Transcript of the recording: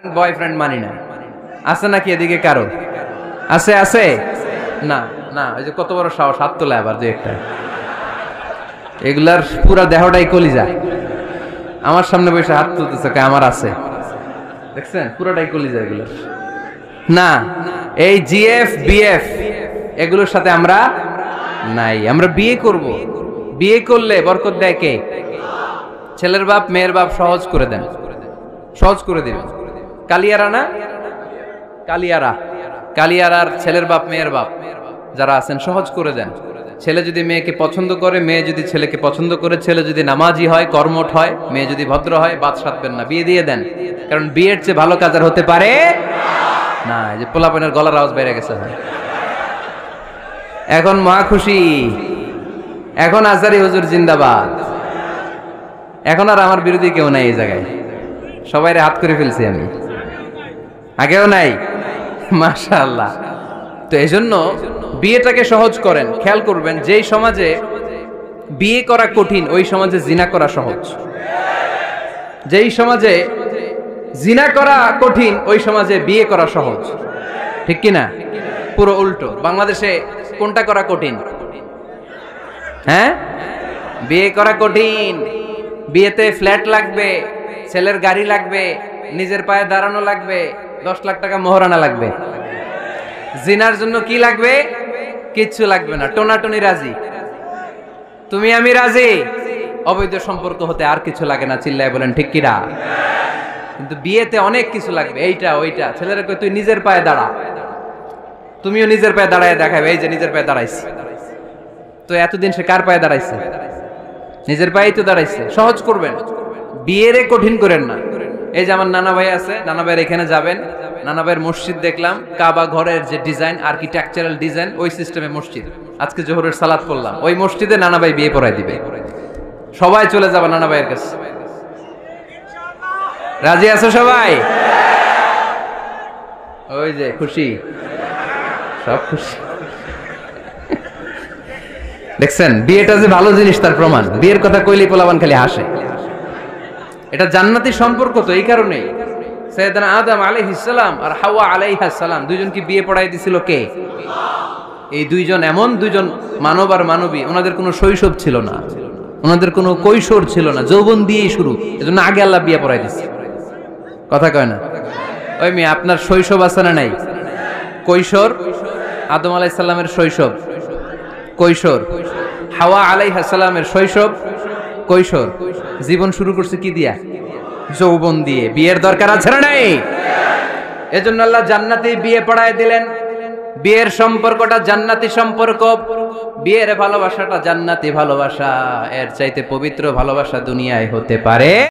Boyfriend মানি না, আছে নাকি এদিকে কারো? আছে আছে না না, ওই যে কত বড় সাহস, হাত তোলে আবার যে একটা, এগুলার পুরা দেহটাই কলিজা। আমার সামনে বসে হাত তুলতেছে, আমার আছে, দেখছেন পুরাটাই কলিজা এগুলোর। না, এই জিএফ বিএফ এগুলোর সাথে আমরা নাই। আমরা বিয়ে করব, বিয়ে করলে বরকত দেয় কে? ছেলের বাপ মেয়ের বাপ সহজ করে দেন, সহজ করে দিবেন। কালিয়ারা না, কালিয়ারা, কালিয়ারার ছেলের বাপ মেয়ের বাপ যারা আছেন সহজ করে দেন। ছেলে যদি মেয়েকে পছন্দ করে, মেয়ে যদি ছেলেকে পছন্দ করে, ছেলে যদি নামাজি হয়, কর্মঠ হয়, মেয়ে যদি ভদ্র হয়, বাদ সাধবেন না, বিয়ে দিয়ে দেন। কারণ বিয়ের চেয়ে ভালো কাজ আর হতে পারে না। এই যে পোলাপানের গলার আওয়াজ বেড়ে গেছে, এখন মহা খুশি, এখন আজারি হুজুর জিন্দাবাদ, এখন আর আমার বিরোধী কেউ নাই এই জায়গায়, সবাই হাত করে ফেলছি আমি, আগেও নাই, মাশাআল্লাহ। তো এই জন্য বিয়েটাকে সহজ করেন। খেয়াল করবেন, যেই সমাজে বিয়ে করা কঠিন ওই সমাজে জিনা করা সহজ, যেই সমাজে জিনা করা কঠিন ওই সমাজে বিয়ে করা সহজ, ঠিক কিনা? পুরো উল্টো। বাংলাদেশে কোনটা করা কঠিন? হ্যাঁ, বিয়ে করা কঠিন। বিয়েতে ফ্ল্যাট লাগবে, ছেলের গাড়ি লাগবে, নিজের পায়ে দাঁড়ানো লাগবে, 10 লাখ টাকা মোহরানা লাগবে। জিনার জন্য কি লাগবে? কিচ্ছু লাগবে না, টোনাটুনি রাজি, তুমি আমি রাজি, অবৈধ সম্পর্ক হতে আর কিছু লাগে না, চিল্লায় বলেন ঠিক কিনা? কিন্তু বিয়েতে অনেক কিছু লাগবে, এইটা ওইটা। ছেলেরা কই তুই নিজের পায়ে দাঁড়া, তুমিও নিজের পায়ে দাঁড়ায় দেখাবে, এই যে নিজের পায়ে দাঁড়াইছে। তো এতদিন সে কার পায়ে দাঁড়াইছে? নিজের পায়েই তো দাঁড়াইছে। সহজ করবেন, বিয়েরে কঠিন করেন না। এই যে আমার নানা ভাই আছে, নানা ভাইয়ের এখানে যাবেন, নানা ভাইয়ের মসজিদ দেখলাম, কাবা ঘরের যে ডিজাইন, আর্কিটেকচারাল ডিজাইন, ওই সিস্টেমে মসজিদ। আজকে জোহরের সালাত পড়লাম, ওই মসজিদে নানা ভাই বিয়ে পড়াই দিবে। সবাই চলে যাবে নানা ভাইয়ের কাছে, রাজি আছো সবাই? ওই যে খুশি, সব খুশি। দেখছেন বিয়েটা যে ভালো জিনিস তার প্রমাণ। বিয়ের কথা কইলেই পোলাপান খালি হাসে। এটা জান্নাতি সম্পর্ক, তো এই কারণেই সাইয়েদনা আদম আলাইহিস সালাম আর হাওয়া আলাইহাস সালাম দুইজনকে বিয়ে পড়াই দিছিল কে? এই দুইজন এমন দুইজন মানব আর মানবী, ওনাদের কোনো শৈশব ছিল না, ওনাদের কোনো কৈশোর ছিল না, যৌবন দিয়েই শুরু। এজন্য আগে আল্লাহ বিয়ে পড়াই দিছে। কথা কয় না? ওই মেয়ে, আপনার শৈশব আছে না নাই? কৈশোর, আদম আলাইহিস সালামের শৈশব কৈশোর, হাওয়া আলাইহিস সালামের শৈশব কৈশোর। জীবন শুরু করছে কি দিয়া? যৌবন দিয়ে। বিয়ের দরকার আছে না নাই? এজন্য আল্লাহ জান্নাতে বিয়ে পড়ায় দিলেন। বিয়ের সম্পর্কটা জান্নাতি সম্পর্ক, বিয়ের ভালোবাসাটা জান্নাতি ভালোবাসা। এর চাইতে পবিত্র ভালোবাসা দুনিয়ায় হতে পারে?